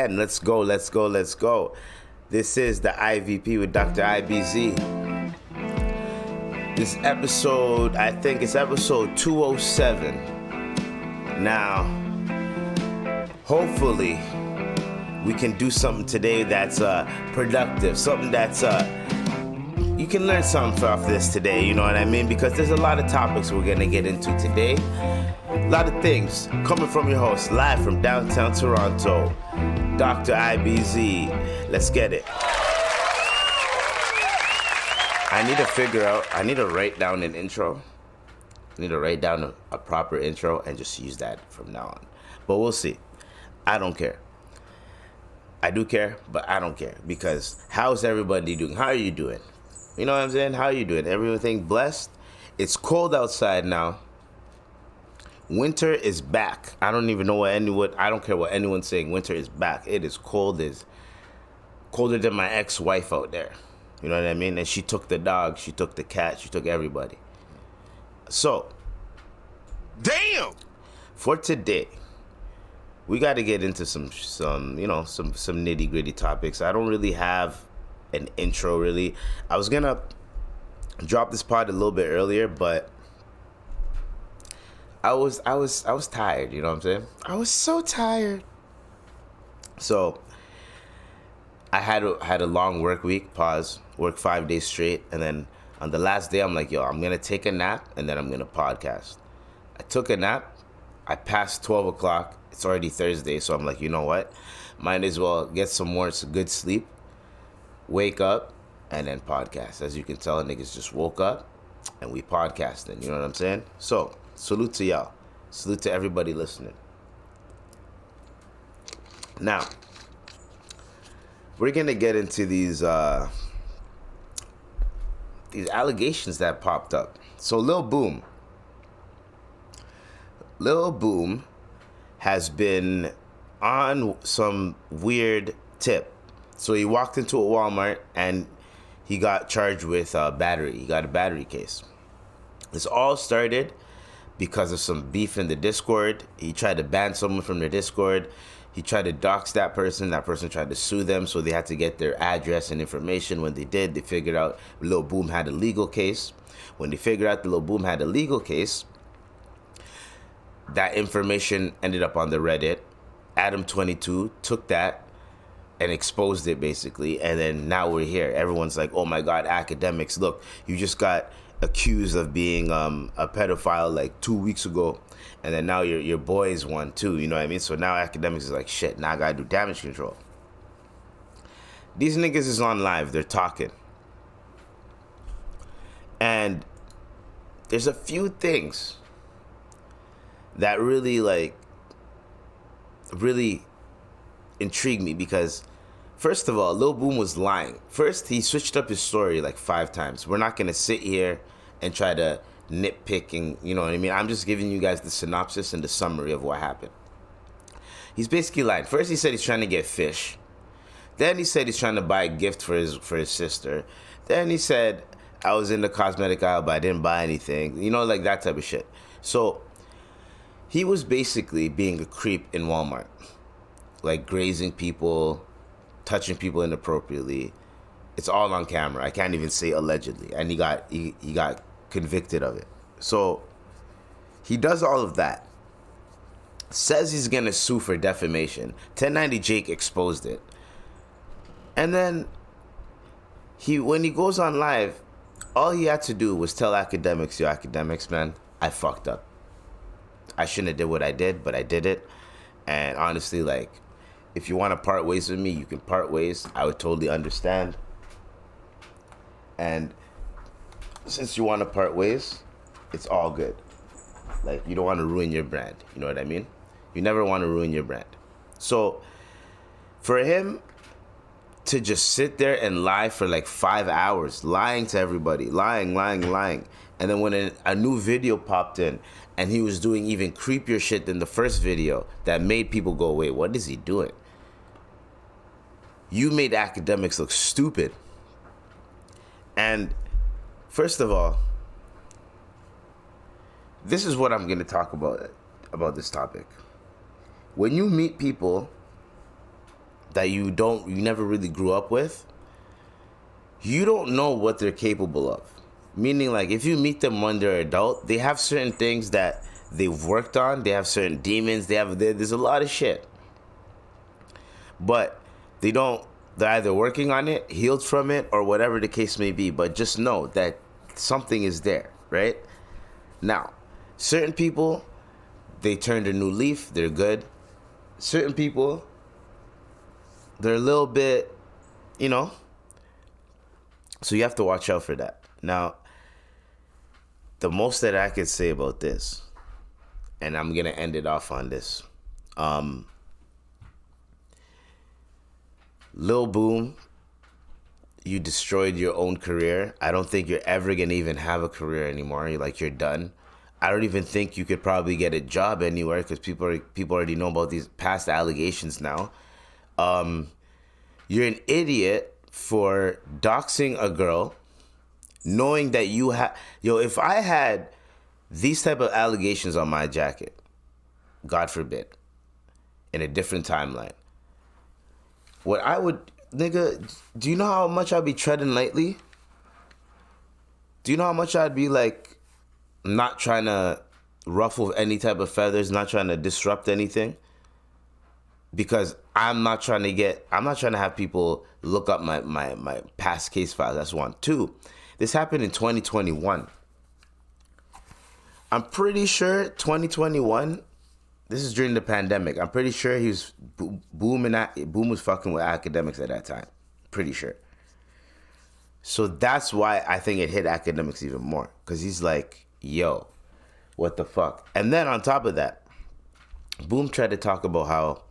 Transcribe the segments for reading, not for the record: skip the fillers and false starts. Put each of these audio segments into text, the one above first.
again. Let's go. This is the IVP with Dr. IBZ. This episode, I think it's episode 207. Now, hopefully, we can do something today that's productive, something that's you can learn something off this today, you know what I mean? Because there's a lot of topics we're gonna get into today. A lot of things coming from your host, live from downtown Toronto, Dr. IBZ. Let's get it. I need to write down an intro. I need to write down a proper intro and just use that from now on. But we'll see. I don't care. I do care, but I don't care. Because how's everybody doing? How are you doing? You know what I'm saying? How are you doing? Everything blessed? It's cold outside now. Winter is back. I don't even know I don't care what anyone's saying. Winter is back. It is cold. It's colder than my ex-wife out there. You know what I mean? And she took the dog, she took the cat, she took everybody. So, damn! For today, we got to get into some nitty-gritty topics. I don't really have an intro, really. I was going to drop this pod a little bit earlier, but I was tired, you know what I'm saying? I was so tired. So I had a long work week, work 5 days straight, and then on the last day I'm like, yo, I'm gonna take a nap and then I'm gonna podcast. I took a nap, I passed 12 o'clock, it's already Thursday, so I'm like, you know what? Might as well get some more good sleep, wake up, and then podcast. As you can tell, niggas just woke up and we podcasting, you know what I'm saying? So salute to y'all. Salute to everybody listening. Now, we're going to get into these allegations that popped up. So Lil Boom has been on some weird tip. So he walked into a Walmart and he got charged with battery. He got a battery case. This all started because of some beef in the Discord. He tried to ban someone from their Discord. He tried to dox that person. That person tried to sue them, so they had to get their address and information. When they did, they figured out Lil Boom had a legal case. When they figured out that Lil Boom had a legal case, that information ended up on the Reddit. Adam22 took that and exposed it, basically, and then now we're here. Everyone's like, oh my God, academics, look, you just got accused of being a pedophile like 2 weeks ago, and then now your boys won too, you know what I mean? So now academics is like, shit, now I gotta do damage control. These niggas is on live, they're talking. And there's a few things that really intrigue me, because first of all, Lil Boom was lying. First, he switched up his story like 5 times. We're not gonna sit here and try to nitpick and, you know what I mean? I'm just giving you guys the synopsis and the summary of what happened. He's basically lying. First, he said he's trying to get fish. Then he said he's trying to buy a gift for his sister. Then he said, I was in the cosmetic aisle, but I didn't buy anything. You know, like that type of shit. So he was basically being a creep in Walmart, like grazing people, touching people inappropriately. It's all on camera. I can't even say allegedly. And he got convicted of it. So he does all of that. Says he's gonna sue for defamation. 1090 Jake exposed it. And then when he goes on live, all he had to do was tell academics, yo, academics, man, I fucked up. I shouldn't have did what I did, but I did it. And honestly, like, if you want to part ways with me, you can part ways. I would totally understand. And since you want to part ways, it's all good. Like, you don't want to ruin your brand. You know what I mean? You never want to ruin your brand. So for him to just sit there and lie for like 5 hours, lying to everybody, lying. And then when a new video popped in and he was doing even creepier shit than the first video that made people go, wait, what is he doing? You made academics look stupid. And first of all, this is what I'm going to talk about this topic. When you meet people that you never really grew up with, you don't know what they're capable of. Meaning, like, if you meet them when they're adult, they have certain things that they've worked on. They have certain demons. There's a lot of shit. But they don't, they're either working on it, healed from it, or whatever the case may be. But just know that something is there, right? Now, certain people, they turned a new leaf. They're good. Certain people, they're a little bit, so you have to watch out for that. Now, the most that I could say about this, and I'm going to end it off on this. Lil Boom, you destroyed your own career. I don't think you're ever going to even have a career anymore. You're done. I don't even think you could probably get a job anywhere because people already know about these past allegations now. You're an idiot for doxing a girl, knowing that you have... if I had these type of allegations on my jacket, God forbid, in a different timeline, what I would... Nigga, do you know how much I'd be treading lightly? Do you know how much I'd be, not trying to ruffle any type of feathers, not trying to disrupt anything? Because I'm not trying to have people look up my past case files. That's one. Two, this happened in 2021. I'm pretty sure 2021, this is during the pandemic. I'm pretty sure he was Boom was fucking with Akademiks at that time. Pretty sure. So that's why I think it hit Akademiks even more. Because he's like, yo, what the fuck? And then on top of that, Boom tried to talk about how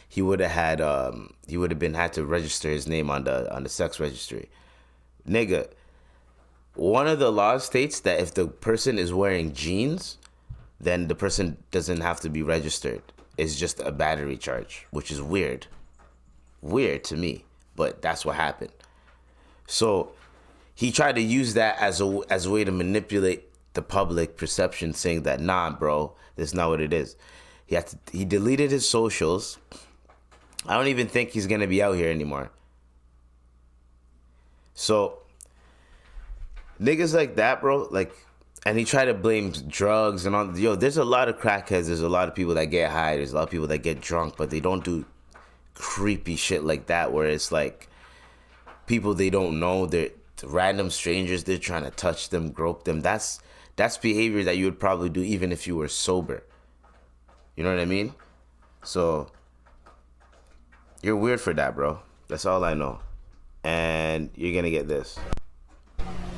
he would have had had to register his name on the sex registry. Nigga, one of the laws states that if the person is wearing jeans, then the person doesn't have to be registered. It's just a battery charge, which is weird. Weird to me, but that's what happened. So he tried to use that as a way to manipulate the public perception, saying that, nah, bro, that's not what it is. He deleted his socials. I don't even think he's gonna be out here anymore. So niggas like that, bro, and he tried to blame drugs and all. There's a lot of crackheads. There's a lot of people that get high. There's a lot of people that get drunk, but they don't do creepy shit like that, where it's like people they don't know. They're random strangers. They're trying to touch them, grope them. That's behavior that you would probably do even if you were sober. You know what I mean? So you're weird for that, bro. That's all I know. And you're gonna get this.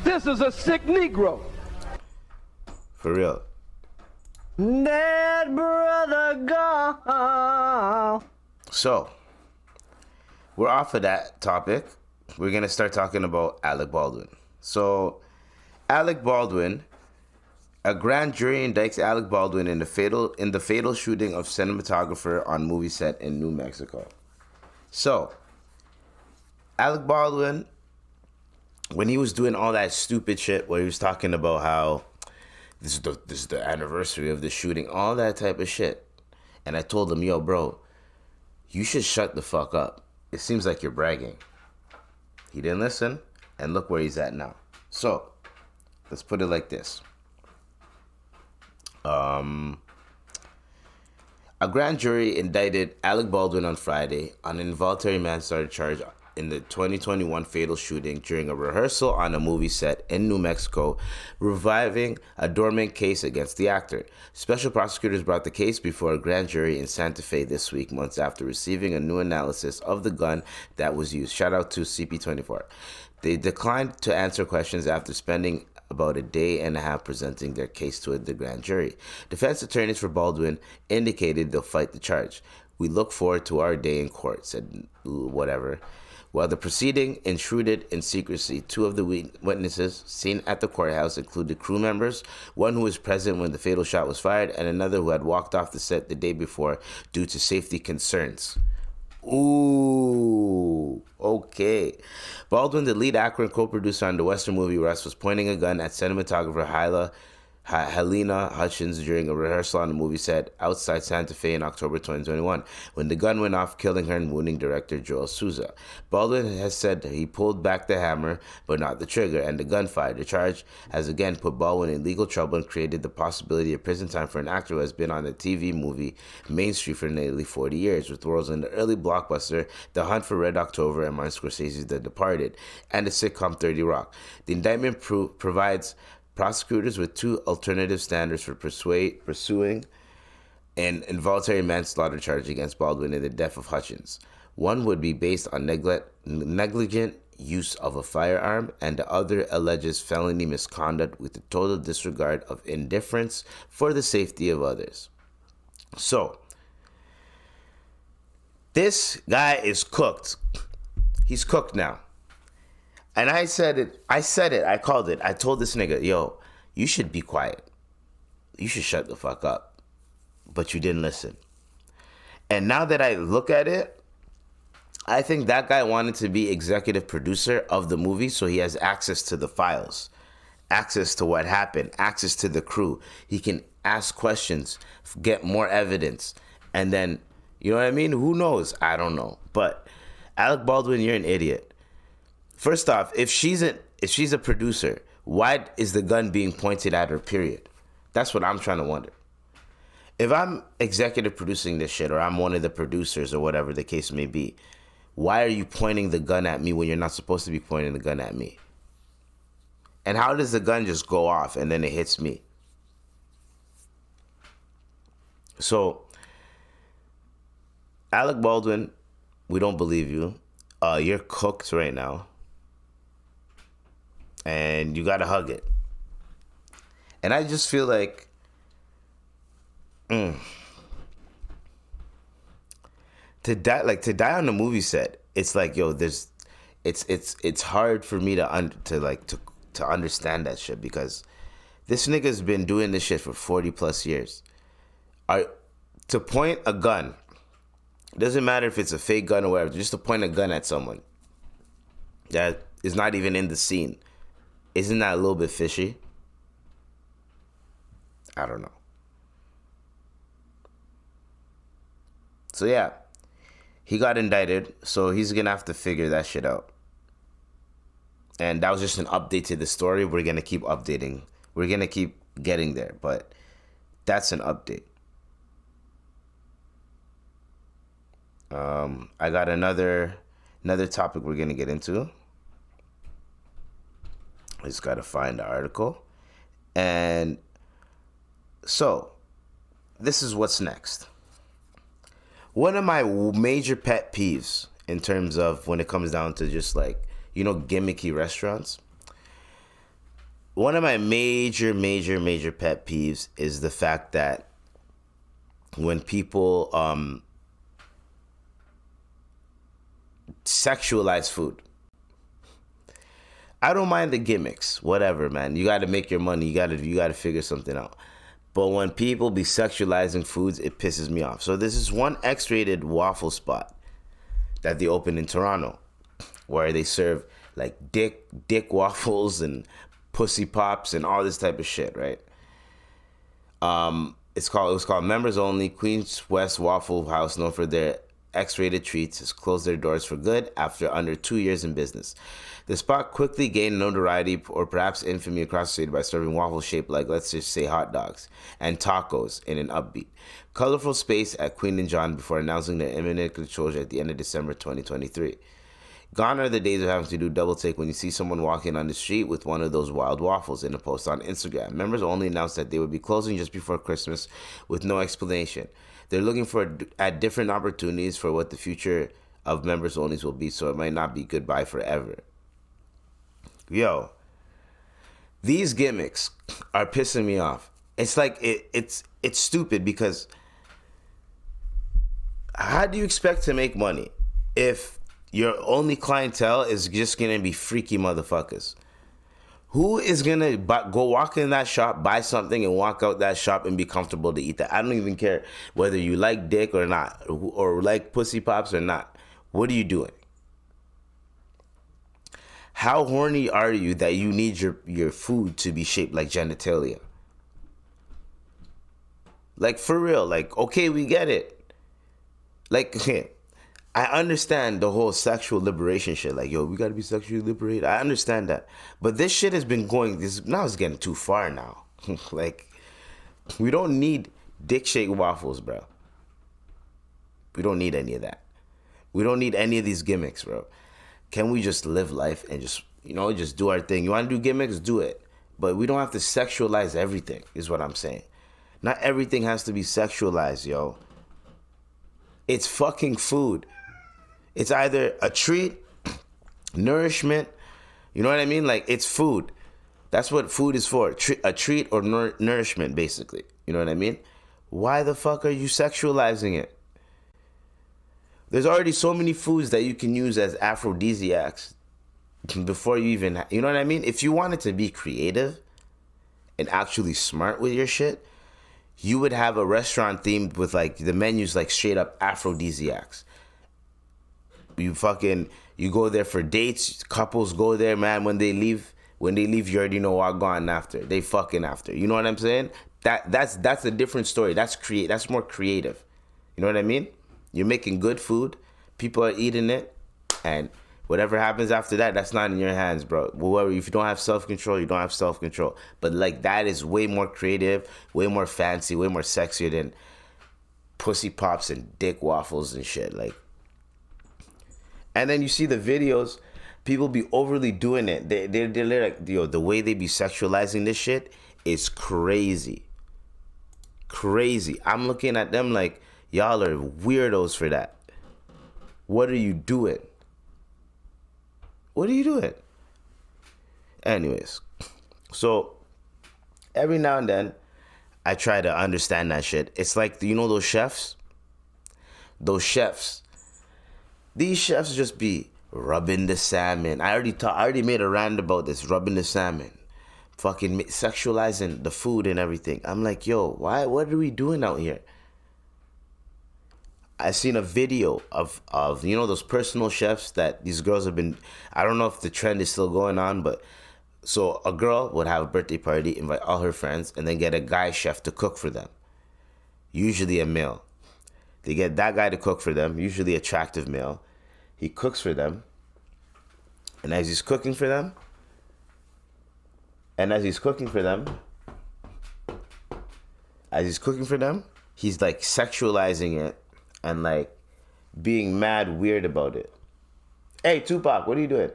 This is a sick Negro. For real. Dead brother gone. So, we're off of that topic. We're going to start talking about Alec Baldwin. So, Alec Baldwin, a grand jury indicts Alec Baldwin in the fatal shooting of cinematographer on movie set in New Mexico. So, Alec Baldwin, when he was doing all that stupid shit where he was talking about how this is the anniversary of the shooting, all that type of shit. And I told him, yo, bro, you should shut the fuck up. It seems like you're bragging. He didn't listen, and look where he's at now. So, let's put it like this. A grand jury indicted Alec Baldwin on Friday on an involuntary manslaughter charge in the 2021 fatal shooting during a rehearsal on a movie set in New Mexico, reviving a dormant case against the actor. Special prosecutors brought the case before a grand jury in Santa Fe this week, months after receiving a new analysis of the gun that was used. Shout out to CP24. They declined to answer questions after spending about a day and a half presenting their case to the grand jury. Defense attorneys for Baldwin indicated they'll fight the charge. We look forward to our day in court, said whatever. While the proceeding enshrouded in secrecy, two of the witnesses seen at the courthouse included crew members, one who was present when the fatal shot was fired, and another who had walked off the set the day before due to safety concerns. Ooh, okay. Baldwin, the lead actor and co-producer on the Western movie Rust, was pointing a gun at cinematographer Helena Hutchins during a rehearsal on the movie set outside Santa Fe in October 2021 when the gun went off, killing her and wounding director Joel Souza. Baldwin has said that he pulled back the hammer but not the trigger, and the gun fired. The charge has again put Baldwin in legal trouble and created the possibility of prison time for an actor who has been on the TV movie Main Street for nearly 40 years, with roles in the early blockbuster The Hunt for Red October and Martin Scorsese's The Departed, and the sitcom 30 Rock. The indictment provides prosecutors with two alternative standards for pursuing an involuntary manslaughter charge against Baldwin in the death of Hutchins. One would be based on negligent use of a firearm, and the other alleges felony misconduct with the total disregard of indifference for the safety of others. So, this guy is cooked. He's cooked now. And I said it, I called it. I told this nigga, yo, you should be quiet. You should shut the fuck up. But you didn't listen. And now that I look at it, I think that guy wanted to be executive producer of the movie, so he has access to the files, access to what happened, access to the crew. He can ask questions, get more evidence, and then, you know what I mean? Who knows? I don't know. But Alec Baldwin, you're an idiot. First off, if she's a producer, why is the gun being pointed at her, period? That's what I'm trying to wonder. If I'm executive producing this shit, or I'm one of the producers, or whatever the case may be, why are you pointing the gun at me when you're not supposed to be pointing the gun at me? And how does the gun just go off and then it hits me? So, Alec Baldwin, we don't believe you. You're cooked right now. And you gotta hug it. And I just feel like, to die on the movie set, it's like, yo, it's hard for me to understand that shit, because this nigga's been doing this shit for 40 plus years. To point a gun, doesn't matter if it's a fake gun or whatever, just to point a gun at someone that is not even in the scene. Isn't that a little bit fishy? I don't know. So yeah, he got indicted, so he's gonna have to figure that shit out. And that was just an update to the story. We're gonna keep updating. We're gonna keep getting there, but that's an update. I got another topic we're gonna get into. I just gotta find the article. And so, this is what's next. One of my major pet peeves in terms of when it comes down to just gimmicky restaurants. One of my major pet peeves is the fact that when people sexualize food. I don't mind the gimmicks, whatever, man. You got to make your money. You got to figure something out. But when people be sexualizing foods, it pisses me off. So this is one X-rated waffle spot that they opened in Toronto, where they serve like dick waffles and pussy pops and all this type of shit, right? It was called Members Only. Queens West Waffle House, known for their X-rated treats, has closed their doors for good after under 2 years in business. The spot quickly gained notoriety, or perhaps infamy, across the city by serving waffles shaped like, let's just say, hot dogs and tacos in an upbeat, colorful space at Queen and John before announcing their imminent closure at the end of December 2023. Gone are the days of having to do double take when you see someone walking on the street with one of those wild waffles in a post on Instagram. Members Only announced that they would be closing just before Christmas with no explanation. They're looking at different opportunities for what the future of Members Only will be, so it might not be goodbye forever. Yo, these gimmicks are pissing me off. It's like it's stupid, because how do you expect to make money if your only clientele is just gonna be freaky motherfuckers? Who is gonna go walk in that shop, buy something, and walk out that shop and be comfortable to eat that? I don't even care whether you like dick or not, or like pussy pops or not. What are you doing? How horny are you that you need your food to be shaped like genitalia? Like, for real. Like, okay, we get it. Like, I understand the whole sexual liberation shit. Like, yo, we gotta be sexually liberated. I understand that. But this shit has been going, now it's getting too far now. Like, we don't need dick shake waffles, bro. We don't need any of that. We don't need any of these gimmicks, bro. Can we just live life and just, just do our thing? You want to do gimmicks? Do it. But we don't have to sexualize everything, is what I'm saying. Not everything has to be sexualized, yo. It's fucking food. It's either a treat, nourishment. You know what I mean? Like, it's food. That's what food is for. A treat or nourishment, basically. You know what I mean? Why the fuck are you sexualizing it? There's already so many foods that you can use as aphrodisiacs before you even, you know what I mean? If you wanted to be creative and actually smart with your shit, you would have a restaurant themed with like the menus like straight up aphrodisiacs. You go there for dates. Couples go there, man. When they leave, you already know what going after. They fucking after. You know what I'm saying? That's a different story. That's more creative. You know what I mean? You're making good food. People are eating it. And whatever happens after that, that's not in your hands, bro. If you don't have self-control, you don't have self-control. But like, that is way more creative, way more fancy, way more sexier than pussy pops and dick waffles and shit. Like, and then you see the videos, people be overly doing it. They're like, the way they be sexualizing this shit is crazy. Crazy. I'm looking at them like, y'all are weirdos for that. What are you doing? What are you doing? Anyways, so every now and then, I try to understand that shit. It's like, those chefs? Those chefs. These chefs just be rubbing the salmon. I already made a rant about this, rubbing the salmon. Fucking sexualizing the food and everything. I'm like, yo, what are we doing out here? I seen a video of those personal chefs that these girls have been, I don't know if the trend is still going on, but so a girl would have a birthday party, invite all her friends, and then get a guy chef to cook for them. Usually a male. They get that guy to cook for them, usually attractive male. He cooks for them. And as he's cooking for them, he's like sexualizing it and like being mad weird about it. Hey, Tupac, what are you doing?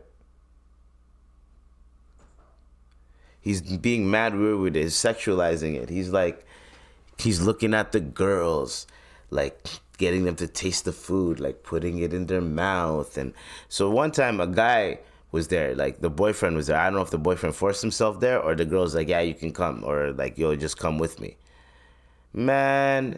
He's being mad weird with it, he's sexualizing it. He's looking at the girls, like getting them to taste the food, like putting it in their mouth. And so one time a guy was there, like the boyfriend was there. I don't know if the boyfriend forced himself there or the girl's like, yeah, you can come, or like, yo, just come with me. Man,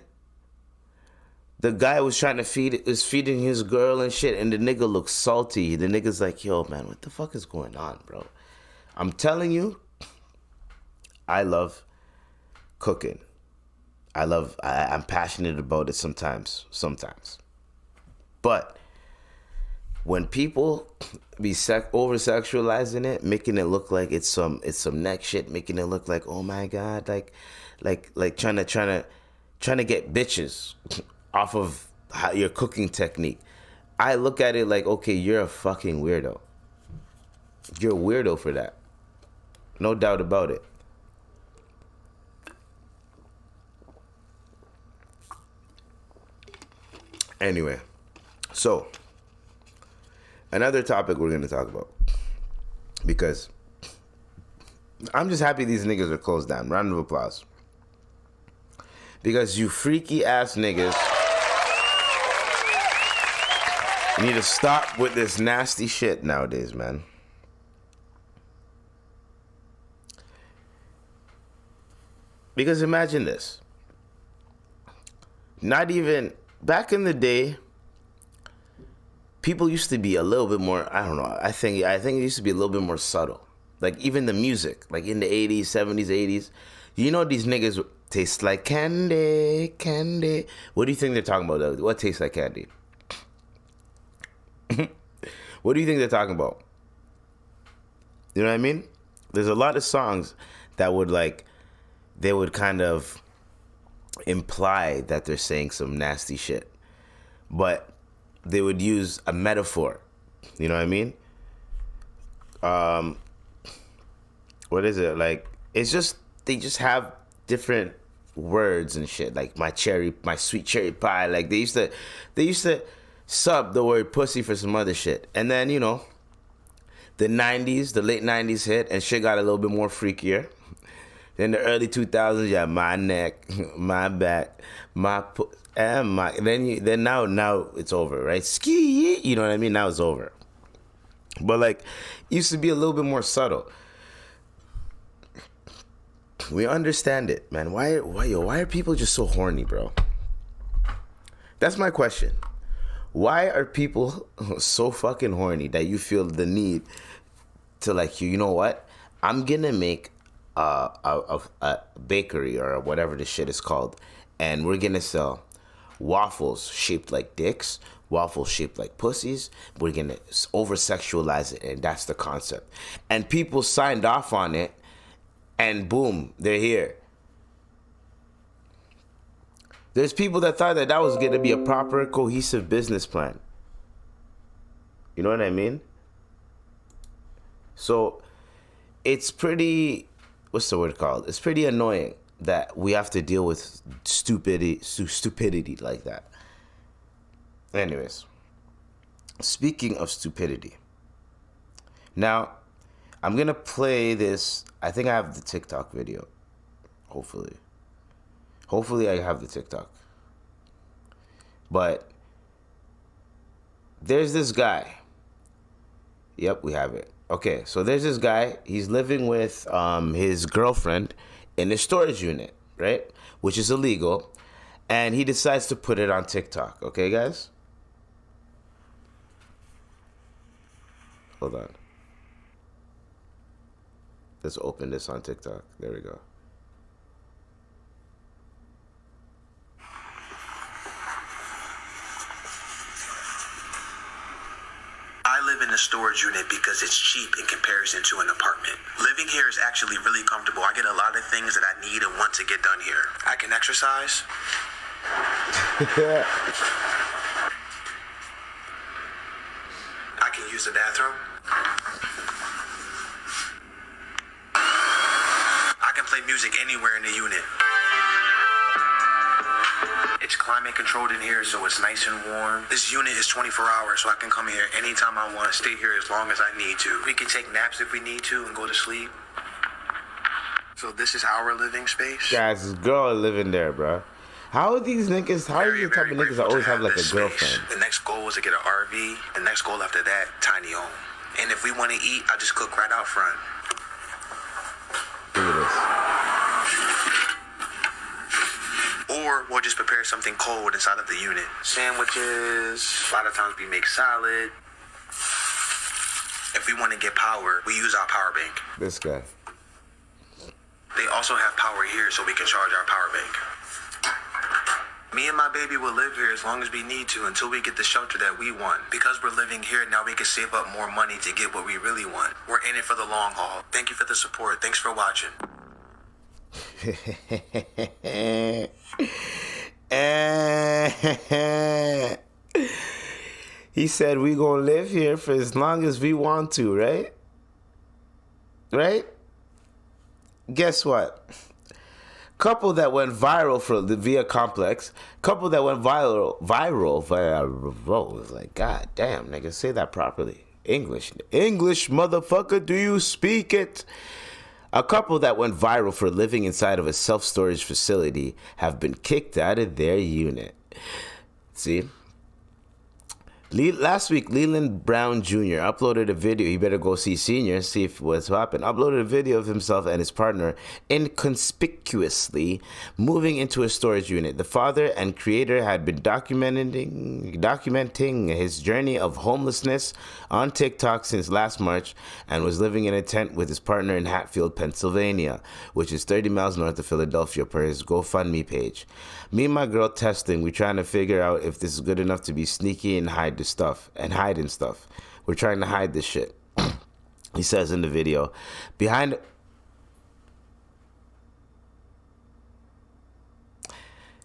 the guy was feeding his girl and shit, and the nigga looked salty. The nigga's like, yo, man, what the fuck is going on, bro? I'm telling you, I love cooking. I'm passionate about it sometimes. But when people be over-sexualizing it, making it look like it's some neck shit, making it look like, oh my God, like trying to get bitches off of your cooking technique. I look at it like, okay, you're a fucking weirdo. You're a weirdo for that. No doubt about it. Anyway, so another topic we're going to talk about, because I'm just happy these niggas are closed down. Round of applause. Because you freaky ass niggas need to stop with this nasty shit nowadays, man. Because imagine this. Not even back in the day, people used to be a little bit more, I don't know, I think it used to be a little bit more subtle. Like even the music, like in the 80s, 70s, 80s, these niggas taste like candy, candy. What do you think they're talking about though? What tastes like candy? What do you think they're talking about? You know what I mean? There's a lot of songs that would they would kind of imply that they're saying some nasty shit, but they would use a metaphor. You know what I mean? What is it like? It's just they just have different words and shit. Like my sweet cherry pie. Like they used to sub the word pussy for some other shit, and then the late '90s hit, and shit got a little bit more freakier. Then the early 2000s, yeah, my neck, my back, and my. Then now it's over, right? Ski, you know what I mean? Now it's over. But like, it used to be a little bit more subtle. We understand it, man. Why are people just so horny, bro? That's my question. Why are people so fucking horny that you feel the need to like, you know what? I'm gonna make a bakery or whatever this shit is called, and we're gonna sell waffles shaped like dicks, waffles shaped like pussies. We're gonna over sexualize it, and that's the concept. And people signed off on it, and boom, they're here. There's people that thought that was gonna be a proper, cohesive business plan. You know what I mean? So it's pretty, what's the word called? It's pretty annoying that we have to deal with stupidity like that. Anyways, speaking of stupidity, now I'm gonna play this. I think I have the TikTok video. Hopefully I have the TikTok. But there's this guy. Yep, we have it. Okay, so there's this guy. He's living with his girlfriend in a storage unit, right? Which is illegal. And he decides to put it on TikTok. Okay, guys? Hold on. Let's open this on TikTok. There we go. I live in a storage unit because it's cheap in comparison to an apartment. Living here is actually really comfortable. I get a lot of things that I need and want to get done here. I can exercise. I can use the bathroom. I can play music anywhere in the unit. It's climate controlled in here, so it's nice and warm. This unit is 24 hours, so I can come here anytime I want, stay here as long as I need to. We can take naps if we need to and go to sleep. So this is our living space. Guys, this girl living there, bro. How are these niggas, how are you the type of niggas that always have like a girlfriend? The next goal is to get an RV. The next goal after that, tiny home. And if we want to eat, I just cook right out front. Look at this. Or we'll just prepare something cold inside of the unit. Sandwiches. A lot of times we make salad. If we want to get power, we use our power bank. This guy. They also have power here, so we can charge our power bank. Me and my baby will live here as long as we need to until we get the shelter that we want. Because we're living here, now we can save up more money to get what we really want. We're in it for the long haul. Thank you for the support. Thanks for watching. He said we gonna live here for as long as we want to, right? Right? Guess what? Couple that went viral for the Via Complex. Couple that went viral. It's like, God damn, nigga, say that properly. English, motherfucker, do you speak it? A couple that went viral for living inside of a self-storage facility have been kicked out of their unit. See? Last week, Leland Brown Jr. uploaded a video. He better go see Senior, see if what's happened. Uploaded a video of himself and his partner inconspicuously moving into a storage unit. The father and creator had been documenting his journey of homelessness on TikTok since last March and was living in a tent with his partner in Hatfield, Pennsylvania, which is 30 miles north of Philadelphia, per his GoFundMe page. Me and my girl testing, we trying to figure out if this is good enough to be sneaky and hide hiding stuff. We're trying to hide this shit. He says in the video,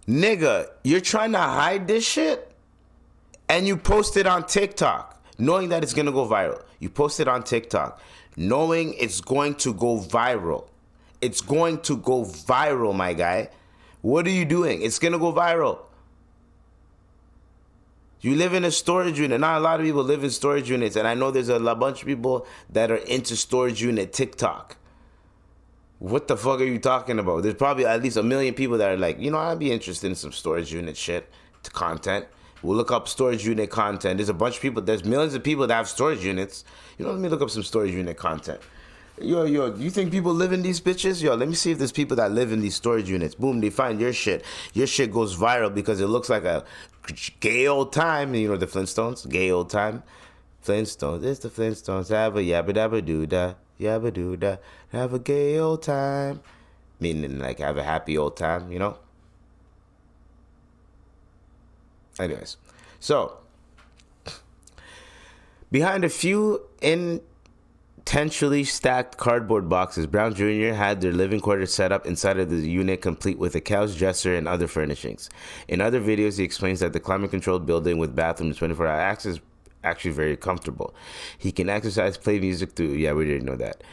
Nigga, you're trying to hide this shit and you post it on TikTok knowing that it's going to go viral. You post it on TikTok knowing it's going to go viral. It's going to go viral, my guy. What are you doing? It's going to go viral. You live in a storage unit. Not a lot of people live in storage units. And I know there's a bunch of people that are into storage unit TikTok. What the fuck are you talking about? There's probably at least 1 million people that are like, you know, I'd be interested in some storage unit shit, content. We'll look up storage unit content. There's a bunch of people. There's millions of people that have storage units. You know, let me look up some storage unit content. Yo, you think people live in these bitches? Yo, let me see if there's people that live in these storage units. Boom, they find your shit. Your shit goes viral because it looks like a gay old time. You know the Flintstones? Gay old time. Flintstones, it's the Flintstones. Have a yabba dabba doo da, yabba doo da. Have a gay old time. Meaning like have a happy old time, you know? Anyways, so behind a few intentionally stacked cardboard boxes, Brown Jr. had their living quarters set up inside of the unit, complete with a couch, dresser, and other furnishings. In other videos, he explains that the climate-controlled building with bathrooms 24-hour access is actually very comfortable. He can exercise, play music through. Yeah, we didn't know that.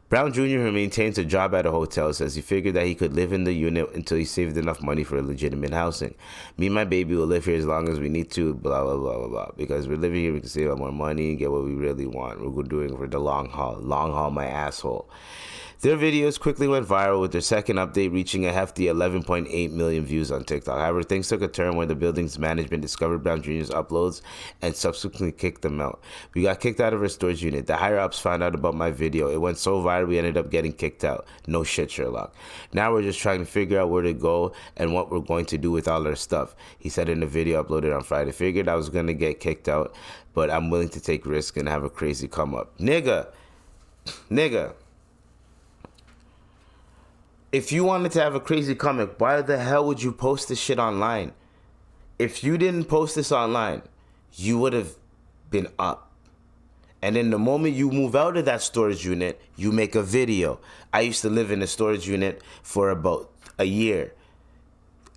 Brown Jr., who maintains a job at a hotel, says he figured that he could live in the unit until he saved enough money for legitimate housing. Me and my baby will live here as long as we need to, blah, blah, blah, blah, blah. Because we're living here, we can save up more money and get what we really want. We're doing it for the long haul. Long haul, my asshole. Their videos quickly went viral, with their second update reaching a hefty 11.8 million views on TikTok. However, things took a turn when the building's management discovered Brown Jr.'s uploads and subsequently kicked them out. We got kicked out of our storage unit. The higher-ups found out about my video. It went so viral, we ended up getting kicked out. No shit, Sherlock. Now we're just trying to figure out where to go and what we're going to do with all our stuff, he said in the video uploaded on Friday. Figured I was going to get kicked out, but I'm willing to take risks and have a crazy come-up. Nigga. If you wanted to have a crazy comic, why the hell would you post this shit online? If you didn't post this online, you would have been up. And then the moment you move out of that storage unit, you make a video. I used to live in a storage unit for about a year.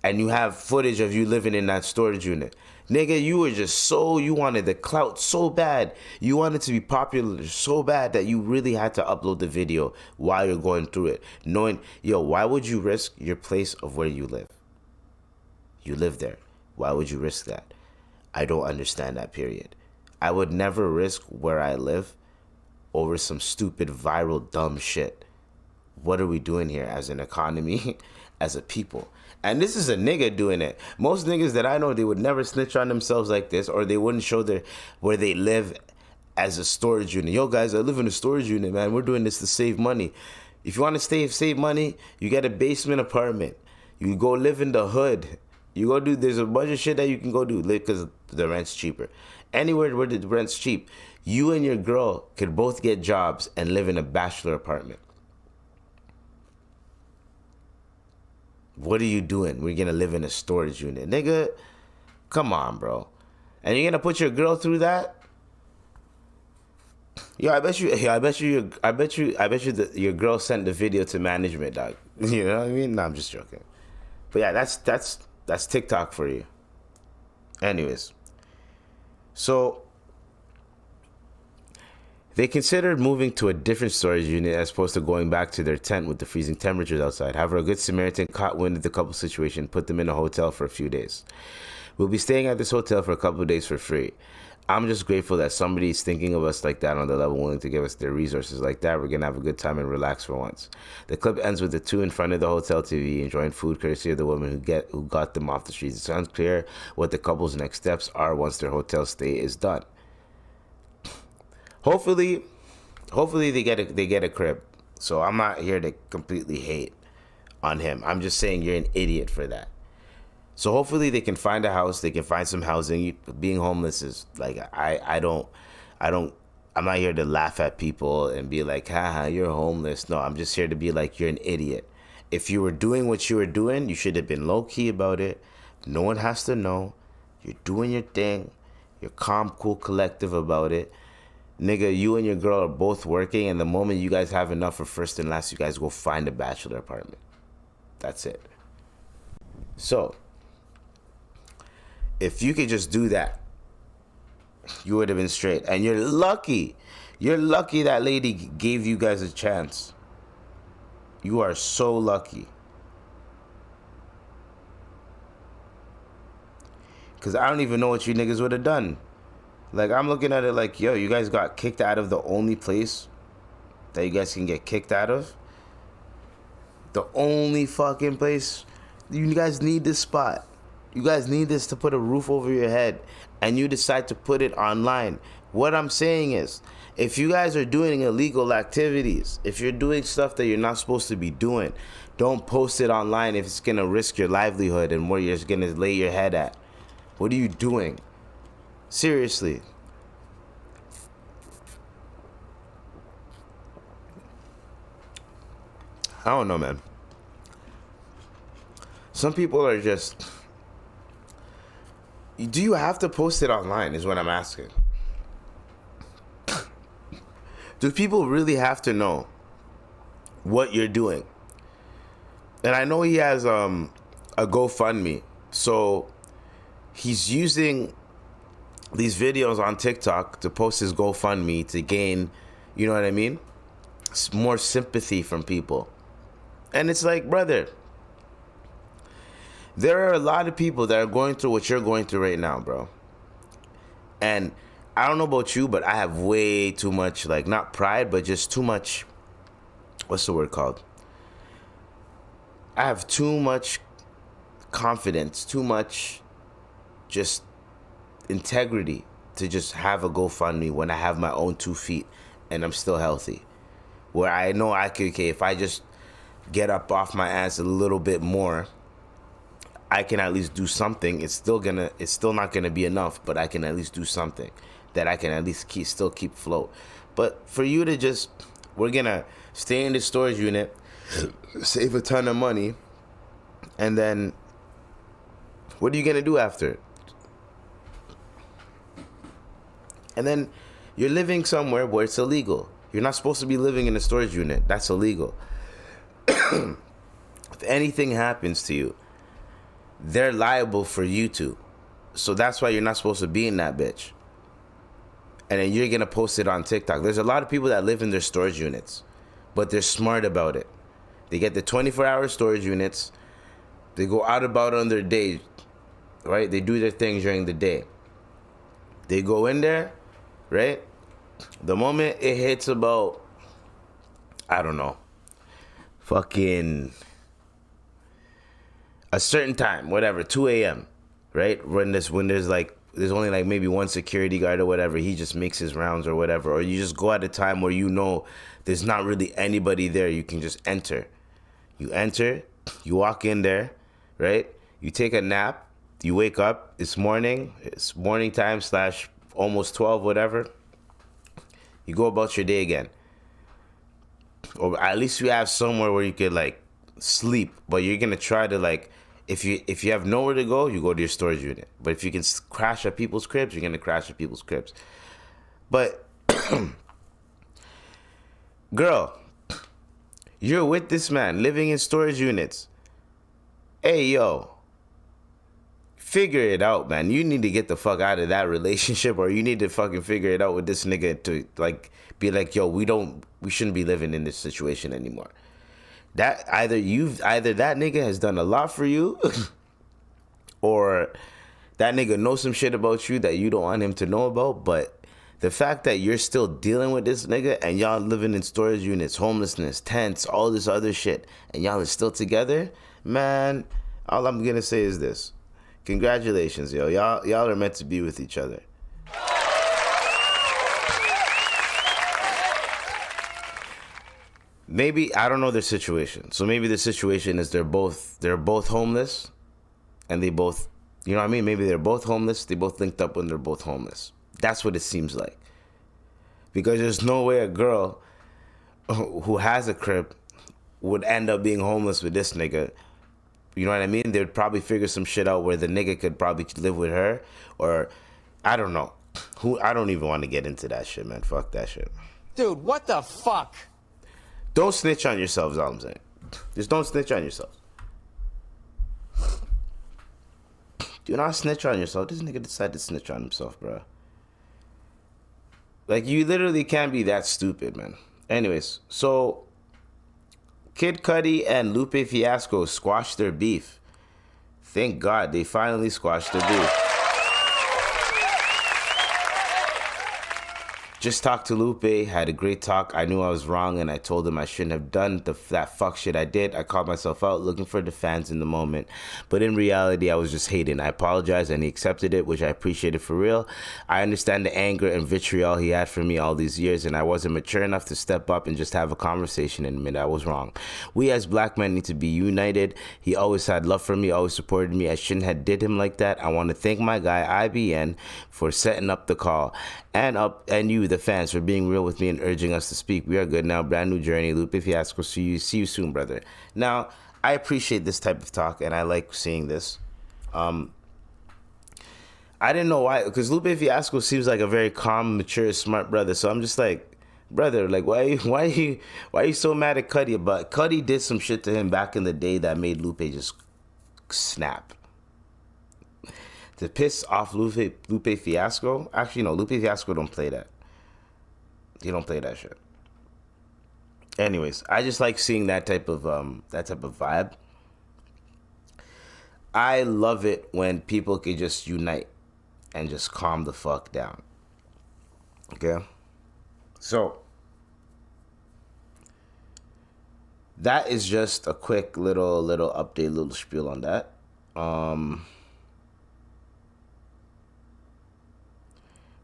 And you have footage of you living in that storage unit. Nigga, you were just you wanted the clout so bad. You wanted to be popular so bad that you really had to upload the video while you're going through it. Knowing, yo, why would you risk your place of where you live? You live there. Why would you risk that? I don't understand that, period. I would never risk where I live over some stupid, viral, dumb shit. What are we doing here as an economy, as a people? And this is a nigga doing it. Most niggas that I know, they would never snitch on themselves like this, or they wouldn't show where they live as a storage unit. Yo, guys, I live in a storage unit, man. We're doing this to save money. If you want to save money, you get a basement apartment. You go live in the hood. You go there's a bunch of shit that you can go do because the rent's cheaper. Anywhere where the rent's cheap, you and your girl could both get jobs and live in a bachelor apartment. What are you doing? We're going to live in a storage unit. Nigga, come on, bro. And you're going to put your girl through that? Yo, I bet you that your girl sent the video to management, dog. You know what I mean? No, I'm just joking. But yeah, that's TikTok for you. Anyways. So they considered moving to a different storage unit as opposed to going back to their tent with the freezing temperatures outside. However, a good Samaritan caught wind of the couple situation and put them in a hotel for a few days. We'll be staying at this hotel for a couple of days for free. I'm just grateful that somebody's thinking of us like that on the level, willing to give us their resources like that. We're going to have a good time and relax for once. The clip ends with the two in front of the hotel TV enjoying food courtesy of the woman who got them off the streets. It's unclear what the couple's next steps are once their hotel stay is done. Hopefully they get a crib. So I'm not here to completely hate on him. I'm just saying you're an idiot for that. So hopefully they can find a house, they can find some housing. Being homeless is like I'm not here to laugh at people and be like, haha, you're homeless. No, I'm just here to be like, you're an idiot. If you were doing what you were doing, you should have been low key about it. No one has to know. You're doing your thing. You're calm, cool, collective about it. Nigga, you and your girl are both working, and the moment you guys have enough for first and last, you guys go find a bachelor apartment. That's it. So, If you could just do that, you would have been straight. And you're lucky. You're lucky that lady gave you guys a chance. You are so lucky. Because I don't even know what you niggas would have done. Like, I'm looking at it like, yo, you guys got kicked out of the only place that you guys can get kicked out of. The only fucking place. You guys need this spot. You guys need this to put a roof over your head. And you decide to put it online. What I'm saying is, if you guys are doing illegal activities, if you're doing stuff that you're not supposed to be doing, don't post it online if it's going to risk your livelihood and where you're going to lay your head at. What are you doing? Seriously. I don't know, man. Some people are just... Do you have to post it online is what I'm asking. Do people really have to know what you're doing? And I know he has a GoFundMe. So he's using these videos on TikTok to post his GoFundMe to gain, you know what I mean? More sympathy from people. And it's like, brother, there are a lot of people that are going through what you're going through right now, bro. And I don't know about you, but I have way too much, like, not pride, but just too much, what's the word called? I have too much confidence, too much just integrity to just have a GoFundMe when I have my own 2 feet and I'm still healthy. Where I know I could, okay, if I just get up off my ass a little bit more, I can at least do something. It's still not gonna be enough, but I can at least do something that I can at least still keep afloat. But for you to just, we're gonna stay in the storage unit, save a ton of money, and then what are you gonna do after? And then you're living somewhere where it's illegal. You're not supposed to be living in a storage unit. That's illegal. If anything happens to you, they're liable for you too. So that's why you're not supposed to be in that bitch. And then you're going to post it on TikTok. There's a lot of people that live in their storage units, but they're smart about it. They get the 24-hour storage units. They go out about on their day, right? They do their things during the day. They go in there, right? The moment it hits about, I don't know, fucking a certain time, whatever, 2 a.m., right? When there's only like maybe one security guard or whatever, he just makes his rounds or whatever. Or you just go at a time where you know there's not really anybody there. You can just enter. You enter, you walk in there, right? You take a nap, you wake up, it's morning time / almost 12, whatever. You go about your day again. Or at least you have somewhere where you could like sleep, but you're gonna try to like, if you have nowhere to go, you go to your storage unit. But if you can crash at people's cribs, you're gonna crash at people's cribs. But girl, you're with this man living in storage units. Hey yo, figure it out, man. You need to get the fuck out of that relationship, or you need to fucking figure it out with this nigga to like be like, yo, we shouldn't be living in this situation anymore. That either that nigga has done a lot for you, or that nigga knows some shit about you that you don't want him to know about. But the fact that you're still dealing with this nigga and y'all living in storage units, homelessness, tents, all this other shit, and y'all are still together, man, all I'm gonna say is this. Congratulations, yo. Y'all are meant to be with each other. Maybe, I don't know their situation. So maybe the situation is they're both homeless, and they both, you know what I mean? Maybe they're both homeless. They both linked up when they're both homeless. That's what it seems like. Because there's no way a girl who has a crib would end up being homeless with this nigga. You know what I mean? They'd probably figure some shit out where the nigga could probably live with her, or I don't know. I don't even want to get into that shit, man. Fuck that shit. Dude, what the fuck? Don't snitch on yourselves, all I'm saying. Just don't snitch on yourselves. Do not snitch on yourself. This nigga decided to snitch on himself, bro. Like, you literally can't be that stupid, man. Anyways, so Kid Cudi and Lupe Fiasco squashed their beef. Thank God they finally squashed their beef. Just talked to Lupe, had a great talk. I knew I was wrong, and I told him I shouldn't have done that fuck shit I did. I called myself out looking for the fans in the moment. But in reality, I was just hating. I apologized, and he accepted it, which I appreciated for real. I understand the anger and vitriol he had for me all these years, and I wasn't mature enough to step up and just have a conversation and admit I was wrong. We as black men need to be united. He always had love for me, always supported me. I shouldn't have did him like that. I want to thank my guy, IBN, for setting up the call. And you, the fans, for being real with me and urging us to speak. We are good now. Brand new journey. Lupe Fiasco. See you soon, brother. Now, I appreciate this type of talk, and I like seeing this. I didn't know why, because Lupe Fiasco seems like a very calm, mature, smart brother. So I'm just like, brother, like, why are you so mad at Cudi? But Cudi did some shit to him back in the day that made Lupe just snap. To piss off Lupe Fiasco. Actually, no, Lupe Fiasco don't play that. He don't play that shit. Anyways, I just like seeing that type of vibe. I love it when people can just unite and just calm the fuck down. Okay? So, that is just a quick little update, little spiel on that.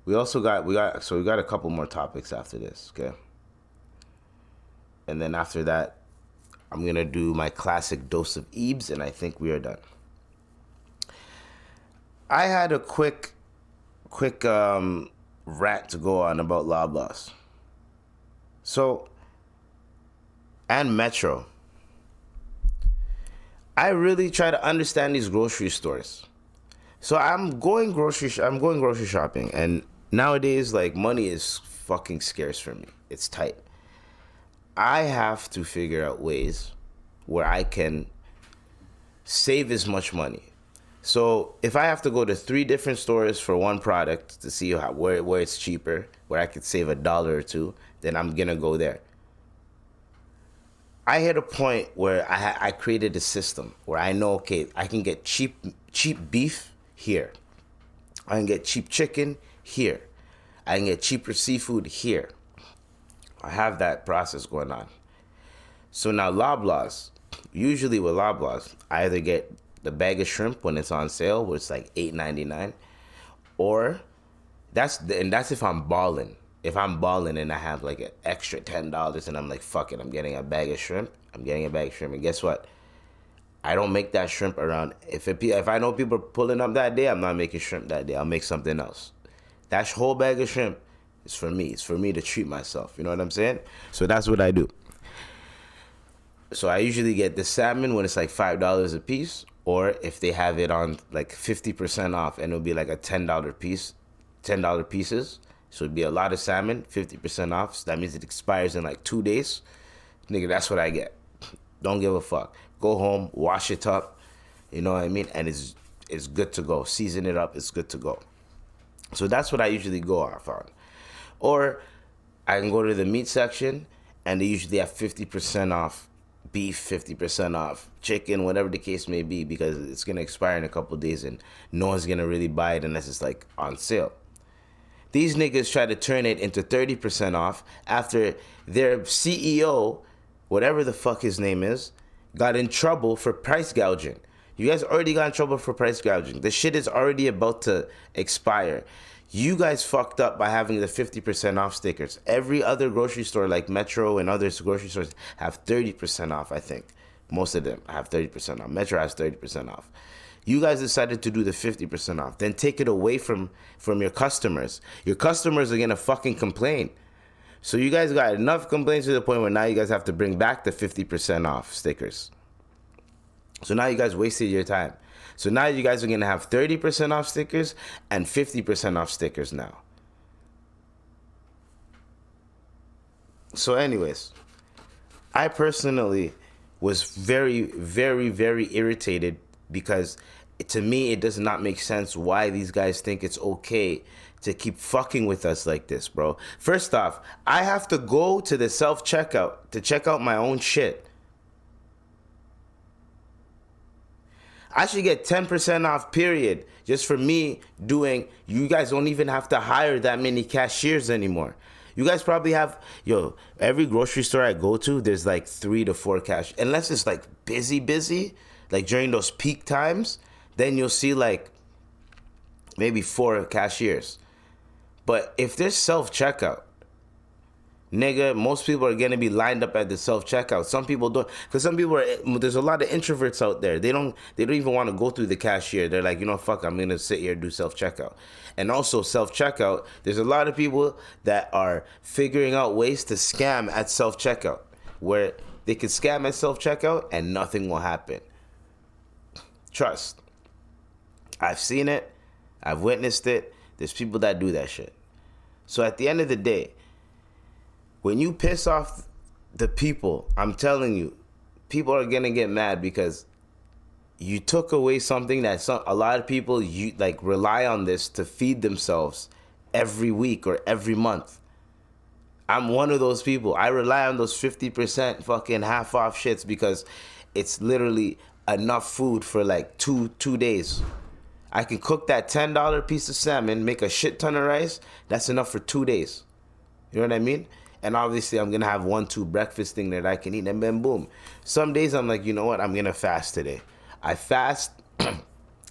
We got a couple more topics after this, okay? And then after that, I'm gonna do my classic dose of Ebes, and I think we are done. I had a quick rant to go on about Loblaws. So, and Metro. I really try to understand these grocery stores. So I'm going grocery shopping, and nowadays, like, money is fucking scarce for me. It's tight. I have to figure out ways where I can save as much money. So if I have to go to 3 different stores for one product to see where it's cheaper, where I could save $1 or $2, then I'm gonna go there. I hit a point where I created a system where I know, okay, I can get cheap beef here. I can get cheap chicken here. I can get cheaper seafood here. I have that process going on. So now Loblaws, usually with Loblaws, I either get the bag of shrimp when it's on sale, where it's like $8.99, or that's if I'm balling. If I'm balling and I have like an extra $10 and I'm like, fuck it, I'm getting a bag of shrimp. And guess what? I don't make that shrimp around. If I know people are pulling up that day, I'm not making shrimp that day. I'll make something else. That whole bag of shrimp is for me. It's for me to treat myself. You know what I'm saying? So that's what I do. So I usually get the salmon when it's like $5 a piece, or if they have it on like 50% off, and it'll be like a $10 piece, $10 pieces. So it'd be a lot of salmon, 50% off. So that means it expires in like 2 days. Nigga, that's what I get. Don't give a fuck. Go home, wash it up. You know what I mean? And it's good to go. Season it up, it's good to go. So that's what I usually go off on. Or I can go to the meat section, and they usually have 50% off beef, 50% off chicken, whatever the case may be, because it's going to expire in a couple of days, and no one's going to really buy it unless it's like on sale. These niggas try to turn it into 30% off after their CEO, whatever the fuck his name is, got in trouble for price gouging. You guys already got in trouble for price gouging. The shit is already about to expire. You guys fucked up by having the 50% off stickers. Every other grocery store like Metro and other grocery stores have 30% off, I think. Most of them have 30% off. Metro has 30% off. You guys decided to do the 50% off. Then take it away from your customers. Your customers are going to fucking complain. So you guys got enough complaints to the point where now you guys have to bring back the 50% off stickers. So now you guys wasted your time. So now you guys are going to have 30% off stickers and 50% off stickers now. So anyways, I personally was very, very, very irritated because to me, it does not make sense why these guys think it's okay to keep fucking with us like this, bro. First off, I have to go to the self-checkout to check out my own shit. I should get 10% off, period, just for me doing. You guys don't even have to hire that many cashiers anymore. You guys probably have, every grocery store I go to, there's like 3 to 4 cashiers. Unless it's like busy, like during those peak times, then you'll see like maybe 4 cashiers. But if there's self-checkout, nigga, most people are gonna be lined up at the self-checkout. Some people don't, because some people there's a lot of introverts out there. They don't even want to go through the cashier. They're like, fuck, I'm gonna sit here and do self-checkout. And also self-checkout, there's a lot of people that are figuring out ways to scam at self-checkout, where they can scam at self-checkout and nothing will happen. Trust. I've seen it. I've witnessed it. There's people that do that shit. So at the end of the day, when you piss off the people, I'm telling you, people are gonna get mad because you took away something that a lot of people rely on this to feed themselves every week or every month. I'm one of those people. I rely on those 50% fucking half off shits because it's literally enough food for like two days. I can cook that $10 piece of salmon, make a shit ton of rice. That's enough for 2 days. You know what I mean? And obviously, I'm going to have 1-2 breakfast thing that I can eat. And then boom. Some days I'm like, you know what? I'm going to fast today. I fast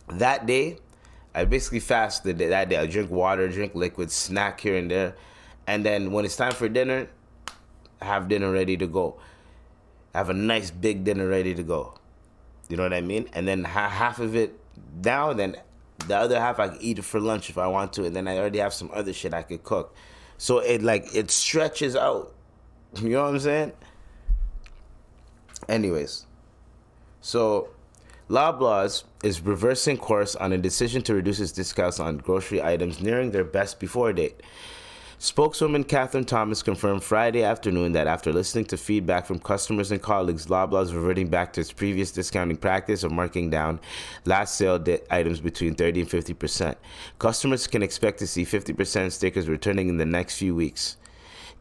that day. I basically fast that day. I drink water, drink liquid, snack here and there. And then when it's time for dinner, I have dinner ready to go. I have a nice big dinner ready to go. You know what I mean? And then half of it down, then the other half I can eat it for lunch if I want to. And then I already have some other shit I could cook. So it stretches out. You know what I'm saying? Anyways. So Loblaws is reversing course on a decision to reduce its discounts on grocery items nearing their best before date. Spokeswoman Catherine Thomas confirmed Friday afternoon that after listening to feedback from customers and colleagues, Loblaws is reverting back to its previous discounting practice of marking down last sale items between 30 and 50%. Customers can expect to see 50% stickers returning in the next few weeks.